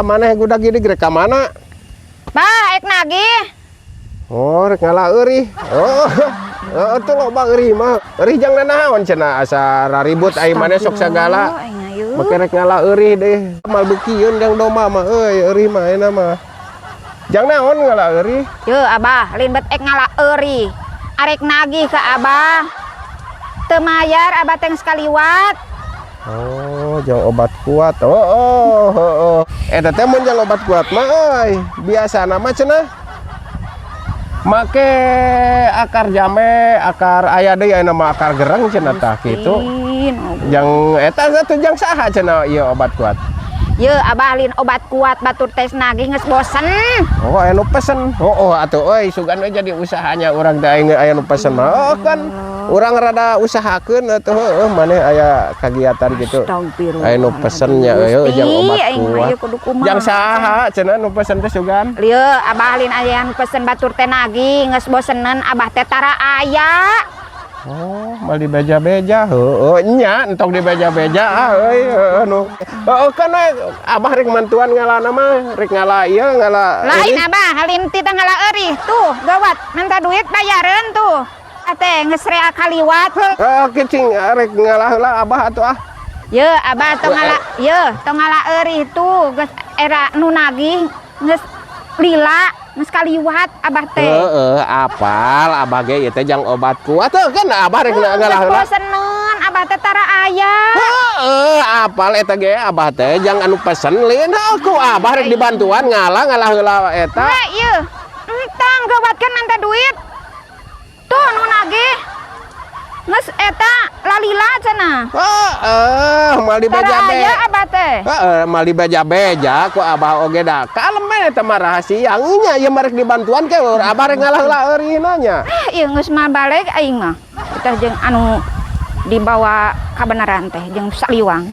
Maneh gudak gini grek ka mana? Bah, ek nagih. Oh, rek ngalah eueuh. Oh. Itu loba eueuh mah. Eueuh jang nanaon cenah asa raribut ai maneh sok sagala. Make rek ngalah eueuh deh. Mal bukieun jang doma mah eueuh mah euna mah. Jang naon ngalah eueuh? Yeuh Abah, lin bet ek ngalah eueuh. Arek nagih ka Abah. Teu mayar Abah teh sekaliwat. Oh, jang obat kuat. Oh. Eta teh mun jang obat kuat mah euy, biasana mah cenah make akar jame, akar aya deui aya nama akar gereng cenah tah kitu. Jang eta satu jang saha cenah ieu obat kuat. Yeuh Abah lin obat kuat batur teh nagih geus bosen. Oh, aya nu pesen. Oh atuh euy sugan we jadi usahanya urang teh aya nu pesen mah. Oh kan urang rada usahakeun atuh heueuh maneh aya kagiatan gitu. Aya nu pesennya euy jang obat kuat. Jang saha cenah nu pesen teh sugan? Yeuh Abah lin aya nu pesen batur teh nagih geus bosenan Abah teh tara aya. Oh, mal dibeja-beja heueuh nya entok dibeja-beja euy anu. Heueuh kan Abah rek mantuan ngalana mah rek ngalah ieu ngalah. Lain Abah halin ti teh ngalah eueuh tuh gawat minta duit bayareun tuh. Ate geus rea kaliwat. Kecing rek ngalah heula Abah atuh ah. Yeuh Abah tong ngalah eueuh tuh geus era nu nagih geus lila geus kaliwat Abah teh. Apal Abah ge ieu teh jang obat kuat teh kan Abah rek ngalah heula. Boseneun Abah teh tara aya. Apal eta ge Abah teh jang anu pesen lin aku Abah rek dibantuan ngalah heula eta. Ieu entang gawatkeun minta duit. Tuh nu nagih geus eta lalila cenah. Mal dibeja-beja. Aya Abah teh. Mal dibeja-beja ku Abah oge da. Kalem we eta mah rahasia nya ieu mah rek dibantuan ke Abah rek ngalah heula eueuh nya. Ieu geus mah balik aing mah. Eta jeung anu dibawa kabenaran teh jeung saliwang.